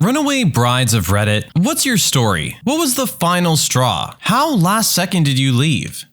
Runaway brides of Reddit, what's your story? What was the final straw? How last second did you leave?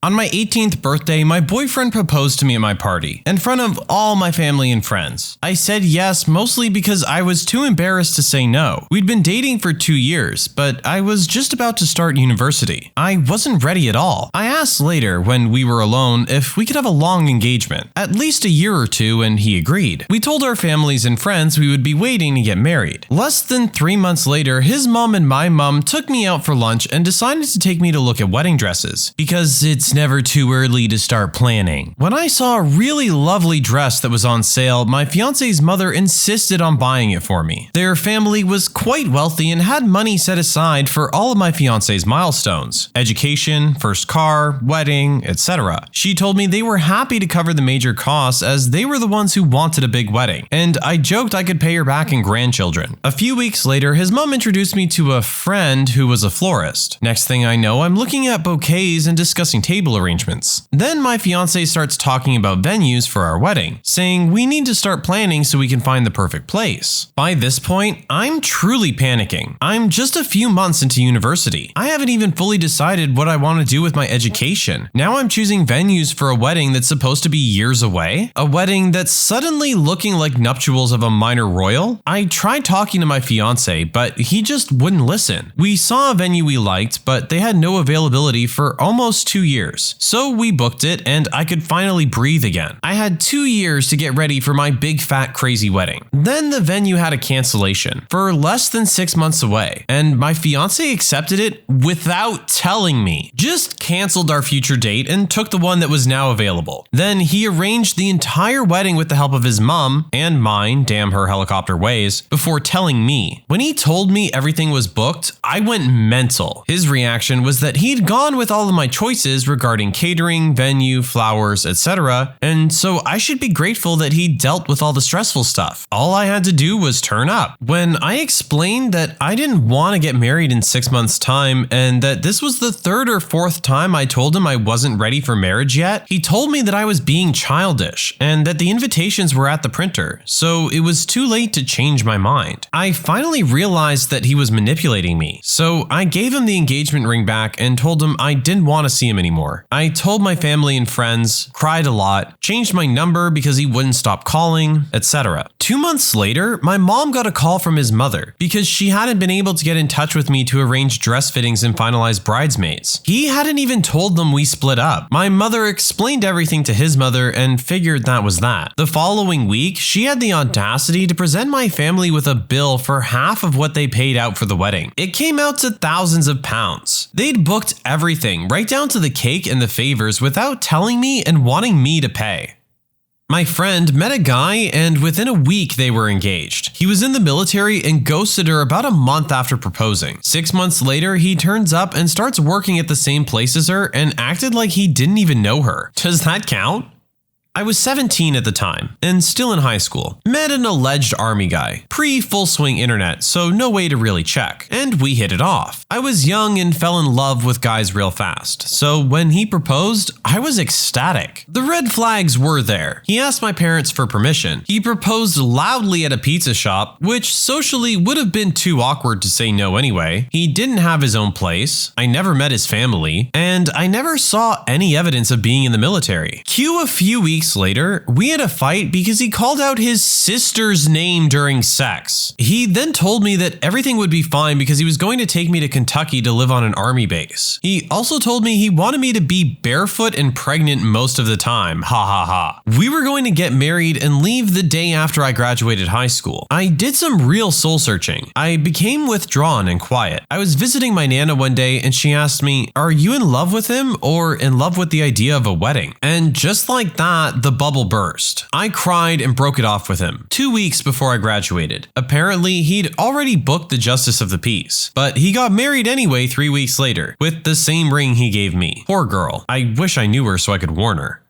On my 18th birthday, my boyfriend proposed to me at my party, in front of all my family and friends. I said yes mostly because I was too embarrassed to say no. We'd been dating for 2 years, but I was just about to start university. I wasn't ready at all. I asked later, when we were alone, if we could have a long engagement, at least a year or two, and he agreed. We told our families and friends we would be waiting to get married. Less than 3 months later, his mom and my mom took me out for lunch and decided to take me to look at wedding dresses, because it's never too early to start planning. When I saw a really lovely dress that was on sale, my fiance's mother insisted on buying it for me. Their family was quite wealthy and had money set aside for all of my fiance's milestones: education, first car, wedding, etc. She told me they were happy to cover the major costs as they were the ones who wanted a big wedding, and I joked I could pay her back in grandchildren. A few weeks later, his mom introduced me to a friend who was a florist. Next thing I know, I'm looking at bouquets and discussing table arrangements. Then my fiance starts talking about venues for our wedding, saying we need to start planning so we can find the perfect place. By this point, I'm truly panicking. I'm just a few months into university. I haven't even fully decided what I want to do with my education. Now I'm choosing venues for a wedding that's supposed to be years away? A wedding that's suddenly looking like nuptials of a minor royal? I tried talking to my fiance, but he just wouldn't listen. We saw a venue we liked, but they had no availability for almost 2 years. So we booked it and I could finally breathe again. I had 2 years to get ready for my big fat crazy wedding. Then the venue had a cancellation for less than 6 months away, and my fiance accepted it without telling me. Just canceled our future date and took the one that was now available. Then he arranged the entire wedding with the help of his mom and mine, damn her helicopter ways, before telling me. When he told me everything was booked, I went mental. His reaction was that he'd gone with all of my choices regarding catering, venue, flowers, etc., and so I should be grateful that he dealt with all the stressful stuff. All I had to do was turn up. When I explained that I didn't want to get married in 6 months' time and that this was the 3rd or 4th time I told him I wasn't ready for marriage yet, he told me that I was being childish and that the invitations were at the printer, so it was too late to change my mind. I finally realized that he was manipulating me, so I gave him the engagement ring back and told him I didn't want to see him anymore. I told my family and friends, cried a lot, changed my number because he wouldn't stop calling, etc. 2 months later, my mom got a call from his mother because she hadn't been able to get in touch with me to arrange dress fittings and finalize bridesmaids. He hadn't even told them we split up. My mother explained everything to his mother and figured that was that. The following week, she had the audacity to present my family with a bill for half of what they paid out for the wedding. It came out to thousands of pounds. They'd booked everything, right down to the cake and the favors, without telling me and wanting me to pay. My friend met a guy and within a week they were engaged. He was in the military and ghosted her about a month after proposing. 6 months later, he turns up and starts working at the same place as her and acted like he didn't even know her. Does that count? I was 17 at the time and still in high school. Met an alleged army guy, pre-full swing internet, so no way to really check, and we hit it off. I was young and fell in love with guys real fast, so when he proposed, I was ecstatic. The red flags were there. He asked my parents for permission. He proposed loudly at a pizza shop, which socially would have been too awkward to say no anyway. He didn't have his own place. I never met his family, and I never saw any evidence of being in the military. Cue a few weeks later, we had a fight because he called out his sister's name during sex. He then told me that everything would be fine because he was going to take me to Kentucky to live on an army base. He also told me he wanted me to be barefoot and pregnant most of the time. Ha ha ha. We were going to get married and leave the day after I graduated high school. I did some real soul searching. I became withdrawn and quiet. I was visiting my Nana one day and she asked me, "Are you in love with him or in love with the idea of a wedding?" And just like that, the bubble burst. I cried and broke it off with him 2 weeks before I graduated. Apparently, he'd already booked the justice of the peace, but he got married anyway 3 weeks later with the same ring he gave me. Poor girl. I wish I knew her so I could warn her.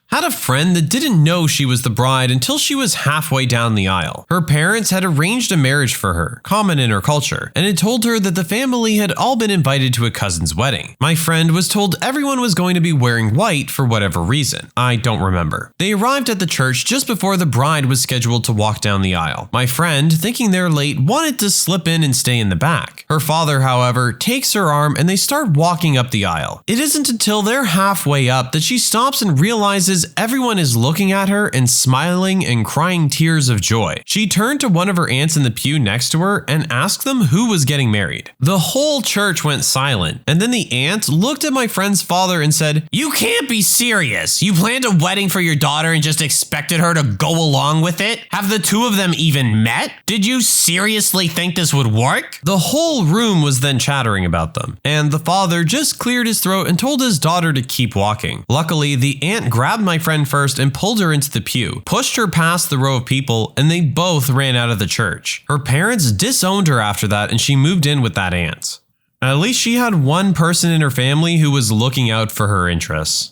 Had a friend that didn't know she was the bride until she was halfway down the aisle. Her parents had arranged a marriage for her, common in her culture, and had told her that the family had all been invited to a cousin's wedding. My friend was told everyone was going to be wearing white for whatever reason. I don't remember. They arrived at the church just before the bride was scheduled to walk down the aisle. My friend, thinking they're late, wanted to slip in and stay in the back. Her father, however, takes her arm and they start walking up the aisle. It isn't until they're halfway up that she stops and realizes everyone is looking at her and smiling and crying tears of joy. She turned to one of her aunts in the pew next to her and asked them who was getting married. The whole church went silent, and then the aunt looked at my friend's father and said, "You can't be serious. You planned a wedding for your daughter and just expected her to go along with it? Have the two of them even met? Did you seriously think this would work?" The whole room was then chattering about them, and the father just cleared his throat and told his daughter to keep walking. Luckily, the aunt grabbed my friend first and pulled her into the pew, pushed her past the row of people, and they both ran out of the church. Her parents disowned her after that, and she moved in with that aunt. At least she had one person in her family who was looking out for her interests.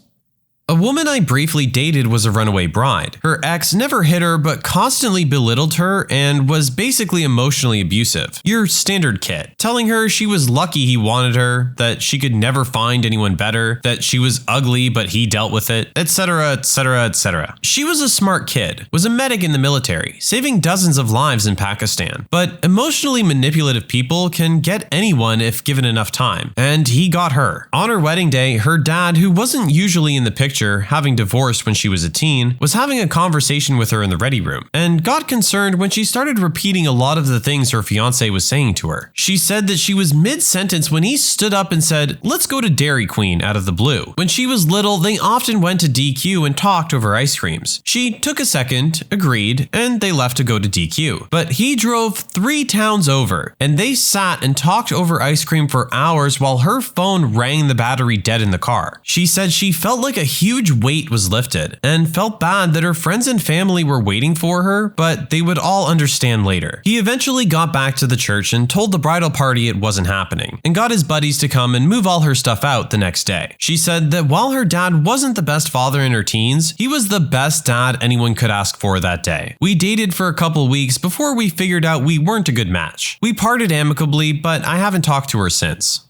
A woman I briefly dated was a runaway bride. Her ex never hit her but constantly belittled her and was basically emotionally abusive. Your standard kid, telling her she was lucky he wanted her, that she could never find anyone better, that she was ugly but he dealt with it, etc, etc, etc. She was a smart kid, was a medic in the military, saving dozens of lives in Pakistan. But emotionally manipulative people can get anyone if given enough time, and he got her. On her wedding day, her dad, who wasn't usually in the picture, having divorced when she was a teen, was having a conversation with her in the ready room, and got concerned when she started repeating a lot of the things her fiancé was saying to her. She said that she was mid-sentence when he stood up and said, "Let's go to Dairy Queen," out of the blue. When she was little, they often went to DQ and talked over ice creams. She took a second, agreed, and they left to go to DQ. But he drove 3 towns over, and they sat and talked over ice cream for hours while her phone rang the battery dead in the car. She said she felt like a huge weight was lifted and felt bad that her friends and family were waiting for her, but they would all understand later. He eventually got back to the church and told the bridal party it wasn't happening, and got his buddies to come and move all her stuff out the next day. She said that while her dad wasn't the best father in her teens, he was the best dad anyone could ask for that day. We dated for a couple weeks before we figured out we weren't a good match. We parted amicably, but I haven't talked to her since.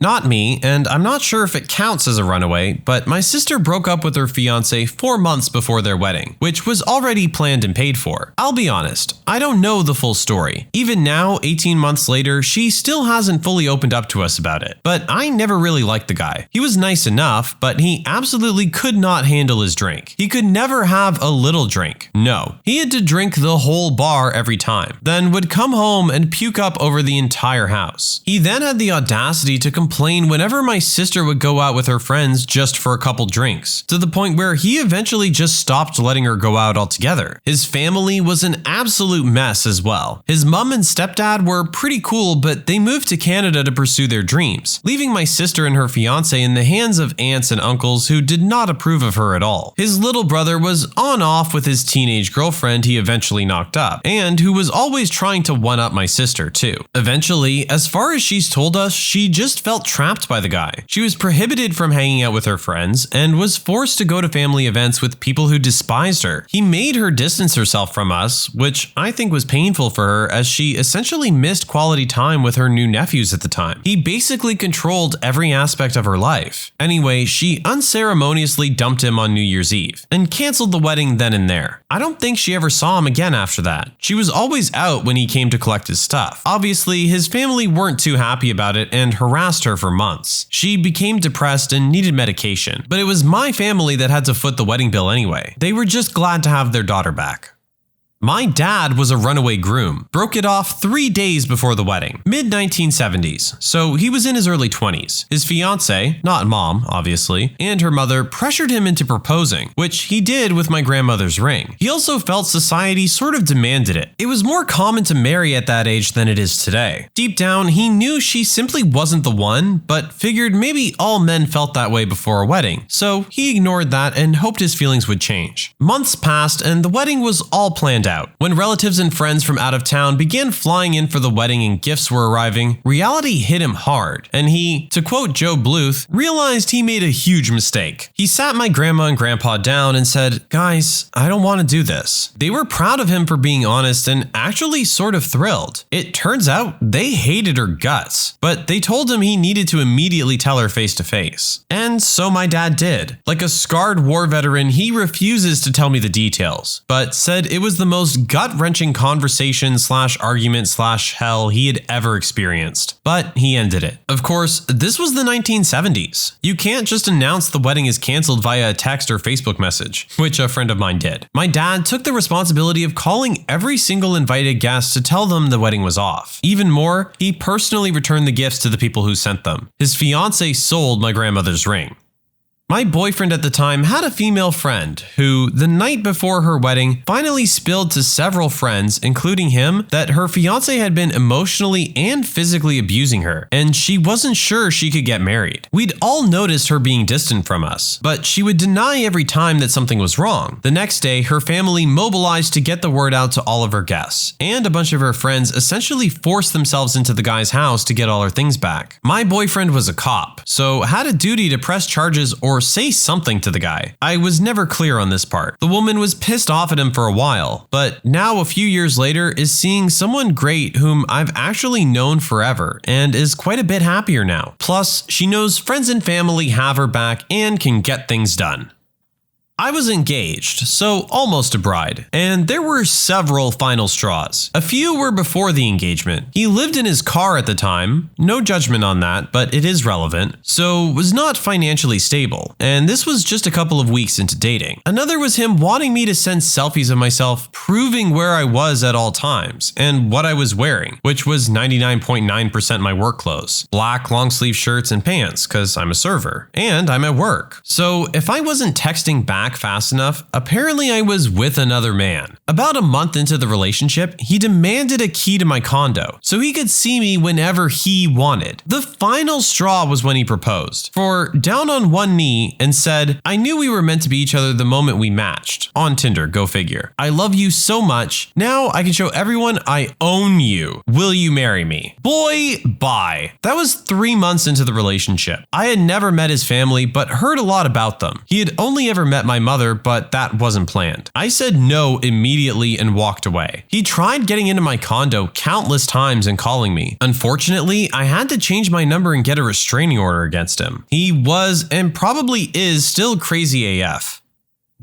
Not me, and I'm not sure if it counts as a runaway, but my sister broke up with her fiancé 4 months before their wedding, which was already planned and paid for. I'll be honest, I don't know the full story. Even now, 18 months later, she still hasn't fully opened up to us about it. But I never really liked the guy. He was nice enough, but he absolutely could not handle his drink. He could never have a little drink. No, he had to drink the whole bar every time, then would come home and puke up over the entire house. He then had the audacity to complain whenever my sister would go out with her friends just for a couple drinks, to the point where he eventually just stopped letting her go out altogether. His family was an absolute mess as well. His mom and stepdad were pretty cool, but they moved to Canada to pursue their dreams, leaving my sister and her fiancé in the hands of aunts and uncles who did not approve of her at all. His little brother was on-off with his teenage girlfriend he eventually knocked up, and who was always trying to one-up my sister too. Eventually, as far as she's told us, she just felt trapped by the guy. She was prohibited from hanging out with her friends and was forced to go to family events with people who despised her. He made her distance herself from us, which I think was painful for her as she essentially missed quality time with her new nephews at the time. He basically controlled every aspect of her life. Anyway, she unceremoniously dumped him on New Year's Eve and canceled the wedding then and there. I don't think she ever saw him again after that. She was always out when he came to collect his stuff. Obviously, his family weren't too happy about it and harassed her for months. She became depressed and needed medication, but it was my family that had to foot the wedding bill anyway. They were just glad to have their daughter back. My dad was a runaway groom, broke it off 3 days before the wedding, mid-1970s, so he was in his early 20s. His fiancée, not mom, obviously, and her mother pressured him into proposing, which he did with my grandmother's ring. He also felt society sort of demanded it. It was more common to marry at that age than it is today. Deep down, he knew she simply wasn't the one, but figured maybe all men felt that way before a wedding, so he ignored that and hoped his feelings would change. Months passed and the wedding was all planned out. out. When relatives and friends from out of town began flying in for the wedding and gifts were arriving, reality hit him hard, and he, to quote Joe Bluth, realized he made a huge mistake. He sat my grandma and grandpa down and said, "Guys, I don't want to do this." They were proud of him for being honest and actually sort of thrilled. It turns out they hated her guts, but they told him he needed to immediately tell her face to face. And so my dad did. Like a scarred war veteran, he refuses to tell me the details, but said it was the most gut-wrenching conversation / argument / hell he had ever experienced. But he ended it. Of course, this was the 1970s. You can't just announce the wedding is canceled via a text or Facebook message, which a friend of mine did. My dad took the responsibility of calling every single invited guest to tell them the wedding was off. Even more, he personally returned the gifts to the people who sent them. His fiancée sold my grandmother's ring. My boyfriend at the time had a female friend who, the night before her wedding, finally spilled to several friends, including him, that her fiancé had been emotionally and physically abusing her, and she wasn't sure she could get married. We'd all noticed her being distant from us, but she would deny every time that something was wrong. The next day, her family mobilized to get the word out to all of her guests, and a bunch of her friends essentially forced themselves into the guy's house to get all her things back. My boyfriend was a cop, so had a duty to press charges or say something to the guy. I was never clear on this part. The woman was pissed off at him for a while, but now a few years later is seeing someone great whom I've actually known forever and is quite a bit happier now. Plus, she knows friends and family have her back and can get things done. I was engaged, so almost a bride, and there were several final straws. A few were before the engagement. He lived in his car at the time, no judgment on that, but it is relevant, so was not financially stable, and this was just a couple of weeks into dating. Another was him wanting me to send selfies of myself, proving where I was at all times, and what I was wearing, which was 99.9% my work clothes. Black long sleeve shirts and pants, cause I'm a server, and I'm at work. So if I wasn't texting back fast enough, apparently I was with another man. About a month into the relationship, he demanded a key to my condo so he could see me whenever he wanted. The final straw was when he proposed, for down on one knee and said, "I knew we were meant to be each other the moment we matched." On Tinder, go figure. "I love you so much. Now I can show everyone I own you. Will you marry me?" Boy, bye. That was 3 months into the relationship. I had never met his family, but heard a lot about them. He had only ever met my mother, but that wasn't planned. I said no immediately and walked away. He tried getting into my condo countless times and calling me. Unfortunately, I had to change my number and get a restraining order against him. He was, and probably is, still crazy AF.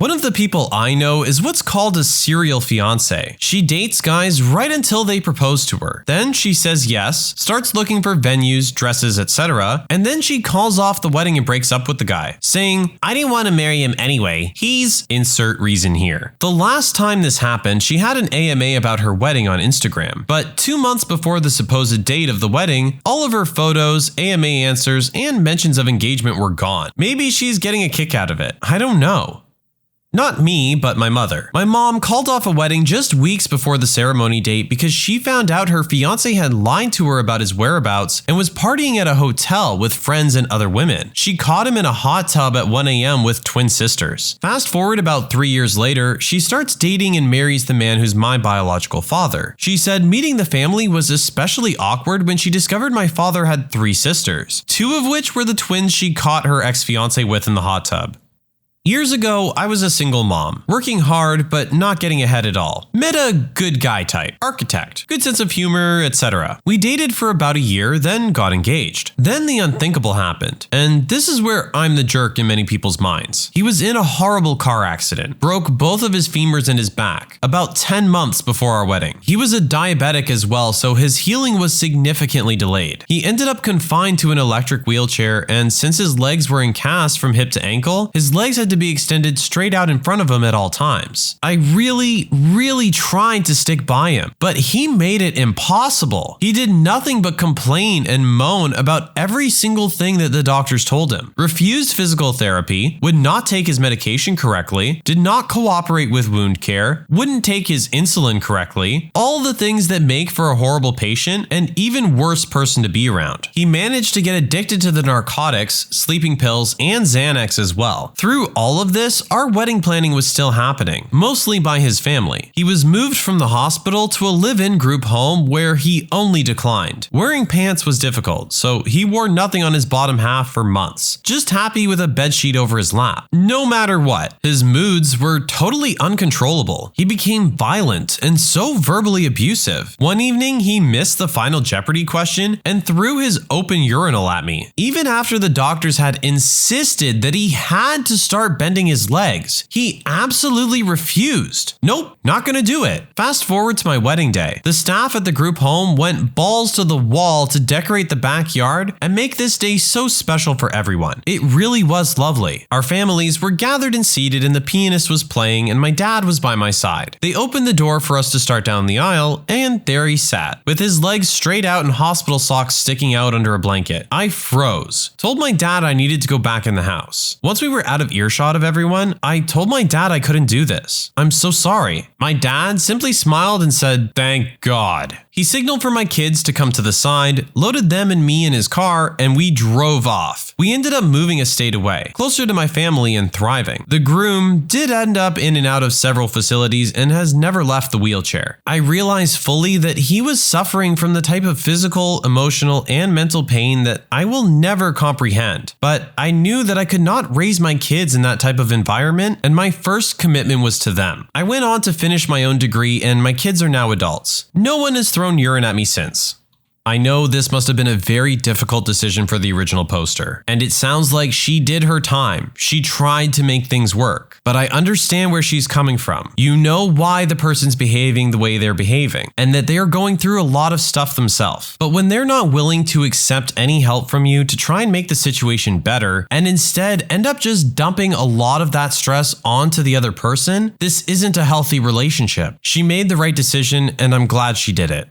One of the people I know is what's called a serial fiancé. She dates guys right until they propose to her. Then she says yes, starts looking for venues, dresses, etc., and then she calls off the wedding and breaks up with the guy, saying, "I didn't want to marry him anyway. He's..." insert reason here. The last time this happened, she had an AMA about her wedding on Instagram, but 2 months before the supposed date of the wedding, all of her photos, AMA answers, and mentions of engagement were gone. Maybe she's getting a kick out of it. I don't know. Not me, but my mother. My mom called off a wedding just weeks before the ceremony date because she found out her fiancé had lied to her about his whereabouts and was partying at a hotel with friends and other women. She caught him in a hot tub at 1 a.m. with twin sisters. Fast forward about 3 years later, she starts dating and marries the man who's my biological father. She said meeting the family was especially awkward when she discovered my father had 3 sisters, 2 of which were the twins she caught her ex-fiancé with in the hot tub. Years ago, I was a single mom, working hard but not getting ahead at all. Met a good guy type, architect, good sense of humor, etc. We dated for about a year, then got engaged. Then the unthinkable happened, and this is where I'm the jerk in many people's minds. He was in a horrible car accident, broke both of his femurs and his back, about 10 months before our wedding. He was a diabetic as well, so his healing was significantly delayed. He ended up confined to an electric wheelchair, and since his legs were in casts from hip to ankle, his legs had to be extended straight out in front of him at all times. I really tried to stick by him, but he made it impossible. He did nothing but complain and moan about every single thing that the doctors told him. Refused physical therapy, would not take his medication correctly, did not cooperate with wound care, wouldn't take his insulin correctly, all the things that make for a horrible patient and even worse person to be around. He managed to get addicted to the narcotics, sleeping pills, and Xanax as well. Through all all of this, our wedding planning was still happening, mostly by his family. He was moved from the hospital to a live-in group home where he only declined. Wearing pants was difficult, so he wore nothing on his bottom half for months, just happy with a bedsheet over his lap. No matter what, his moods were totally uncontrollable. He became violent and so verbally abusive. One evening, he missed the final Jeopardy question and threw his open urinal at me. Even after the doctors had insisted that he had to start bending his legs, he absolutely refused. Nope, not gonna do it. Fast forward to my wedding day. The staff at the group home went balls to the wall to decorate the backyard and make this day so special for everyone. It really was lovely. Our families were gathered and seated and the pianist was playing and my dad was by my side. They opened the door for us to start down the aisle and there he sat, with his legs straight out and hospital socks sticking out under a blanket. I froze. Told my dad I needed to go back in the house. Once we were out of earshot of everyone, I told my dad I couldn't do this. I'm so sorry. My dad simply smiled and said, "Thank God." He signaled for my kids to come to the side, loaded them and me in his car, and we drove off. We ended up moving a state away, closer to my family and thriving. The groom did end up in and out of several facilities and has never left the wheelchair. I realized fully that he was suffering from the type of physical, emotional, and mental pain that I will never comprehend. But I knew that I could not raise my kids in that type of environment, and my first commitment was to them. I went on to finish my own degree, and my kids are now adults. No one has thrown urine at me since. I know this must have been a very difficult decision for the original poster, and it sounds like she did her time. She tried to make things work, but I understand where she's coming from. You know why the person's behaving the way they're behaving, and that they are going through a lot of stuff themselves. But when they're not willing to accept any help from you to try and make the situation better, and instead end up just dumping a lot of that stress onto the other person, this isn't a healthy relationship. She made the right decision, and I'm glad she did it.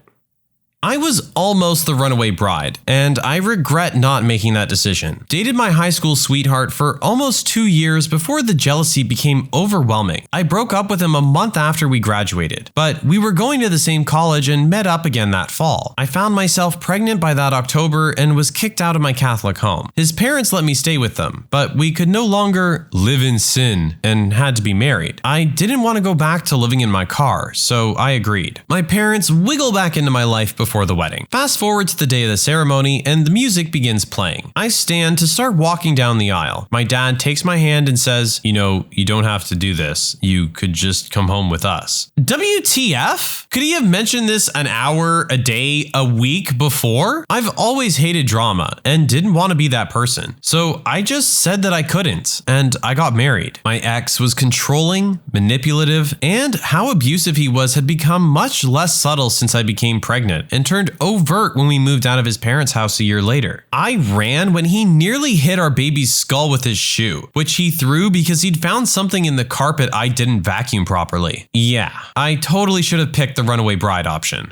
I was almost the runaway bride, and I regret not making that decision. Dated my high school sweetheart for almost 2 years before the jealousy became overwhelming. I broke up with him a month after we graduated, but we were going to the same college and met up again that fall. I found myself pregnant by that October and was kicked out of my Catholic home. His parents let me stay with them, but we could no longer live in sin and had to be married. I didn't want to go back to living in my car, so I agreed. My parents wiggle back into my life before the wedding. Fast forward to the day of the ceremony and the music begins playing. I stand to start walking down the aisle. My dad takes my hand and says, "You know, you don't have to do this. You could just come home with us." WTF? Could he have mentioned this an hour, a day, a week before? I've always hated drama and didn't want to be that person. So I just said that I couldn't, and I got married. My ex was controlling, manipulative, and how abusive he was had become much less subtle since I became pregnant and turned overt when we moved out of his parents' house a year later. I ran when he nearly hit our baby's skull with his shoe, which he threw because he'd found something in the carpet I didn't vacuum properly. Yeah, I totally should have picked the runaway bride option.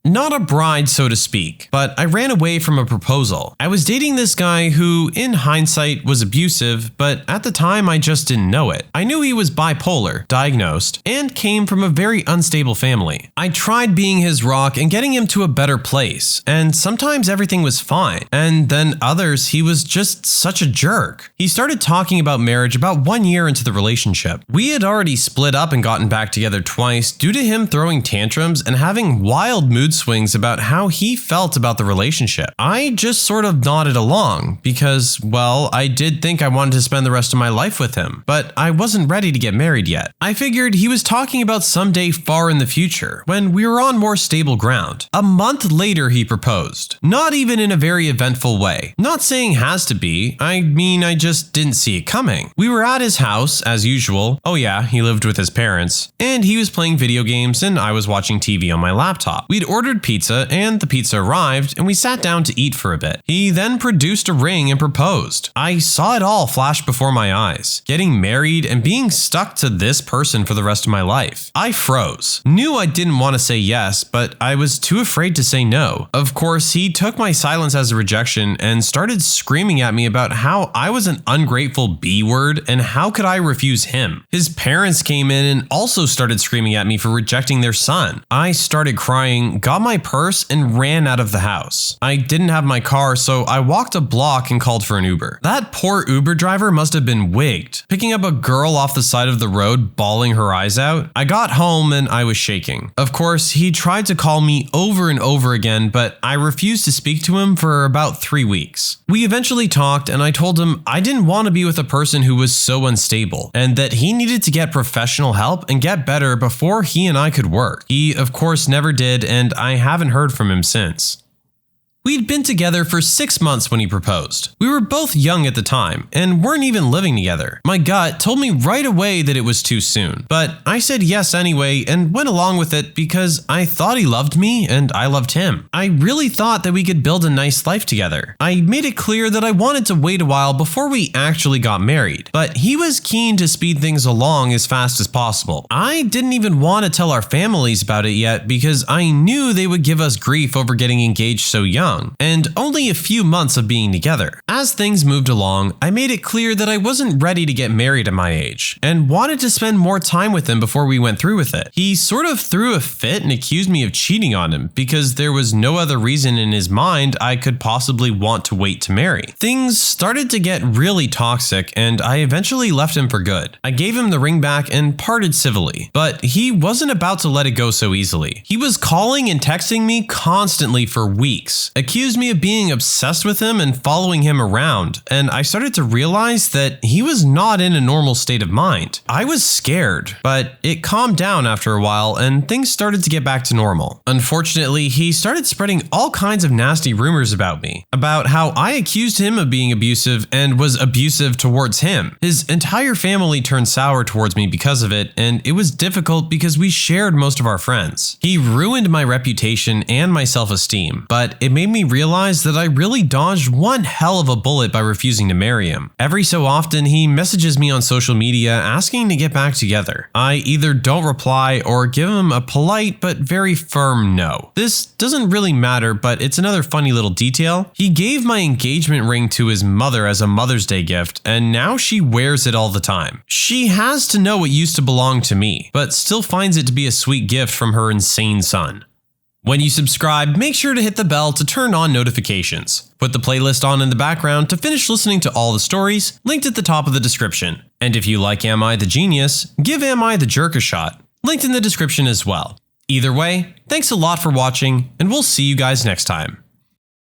Not a bride, so to speak, but I ran away from a proposal. I was dating this guy who, in hindsight, was abusive, but at the time I just didn't know it. I knew he was bipolar, diagnosed, and came from a very unstable family. I tried being his rock and getting him to a better place, and sometimes everything was fine, and then others he was just such a jerk. He started talking about marriage about 1 year into the relationship. We had already split up and gotten back together twice due to him throwing tantrums and having wild mood swings about how he felt about the relationship. I just sort of nodded along because, well, I did think I wanted to spend the rest of my life with him, but I wasn't ready to get married yet. I figured he was talking about someday far in the future when we were on more stable ground. A month later, he proposed. Not even in a very eventful way. Not saying has to be. I mean, I just didn't see it coming. We were at his house, as usual. Oh yeah, he lived with his parents. And he was playing video games and I was watching TV on my laptop. We'd ordered pizza and the pizza arrived and we sat down to eat for a bit. He then produced a ring and proposed. I saw it all flash before my eyes. Getting married and being stuck to this person for the rest of my life. I froze. Knew I didn't want to say yes, but I was too afraid to say no. Of course, he took my silence as a rejection and started screaming at me about how I was an ungrateful B-word and how could I refuse him. His parents came in and also started screaming at me for rejecting their son. I started crying, got got my purse, and ran out of the house. I didn't have my car, so I walked a block and called for an Uber. That poor Uber driver must have been wigged, picking up a girl off the side of the road, bawling her eyes out. I got home and I was shaking. Of course, he tried to call me over and over again, but I refused to speak to him for about 3 weeks. We eventually talked, and I told him I didn't want to be with a person who was so unstable, and that he needed to get professional help and get better before he and I could work. He, of course, never did, and I haven't heard from him since. We'd been together for 6 months when he proposed. We were both young at the time and weren't even living together. My gut told me right away that it was too soon, but I said yes anyway and went along with it because I thought he loved me and I loved him. I really thought that we could build a nice life together. I made it clear that I wanted to wait a while before we actually got married, but he was keen to speed things along as fast as possible. I didn't even want to tell our families about it yet because I knew they would give us grief over getting engaged so young, and only a few months of being together. As things moved along, I made it clear that I wasn't ready to get married at my age, and wanted to spend more time with him before we went through with it. He sort of threw a fit and accused me of cheating on him because there was no other reason in his mind I could possibly want to wait to marry. Things started to get really toxic, and I eventually left him for good. I gave him the ring back and parted civilly, but he wasn't about to let it go so easily. He was calling and texting me constantly for weeks, accused me of being obsessed with him and following him around, and I started to realize that he was not in a normal state of mind. I was scared, but it calmed down after a while and things started to get back to normal. Unfortunately, he started spreading all kinds of nasty rumors about me, about how I accused him of being abusive and was abusive towards him. His entire family turned sour towards me because of it, and it was difficult because we shared most of our friends. He ruined my reputation and my self-esteem, but it made me realize that I really dodged one hell of a bullet by refusing to marry him. Every so often, he messages me on social media asking to get back together. I either don't reply or give him a polite but very firm no. This doesn't really matter, but it's another funny little detail. He gave my engagement ring to his mother as a Mother's Day gift, and now she wears it all the time. She has to know it used to belong to me, but still finds it to be a sweet gift from her insane son. When you subscribe, make sure to hit the bell to turn on notifications. Put the playlist on in the background to finish listening to all the stories, linked at the top of the description. And if you like Am I the Genius, give Am I the Jerk a shot, linked in the description as well. Either way, thanks a lot for watching, and we'll see you guys next time.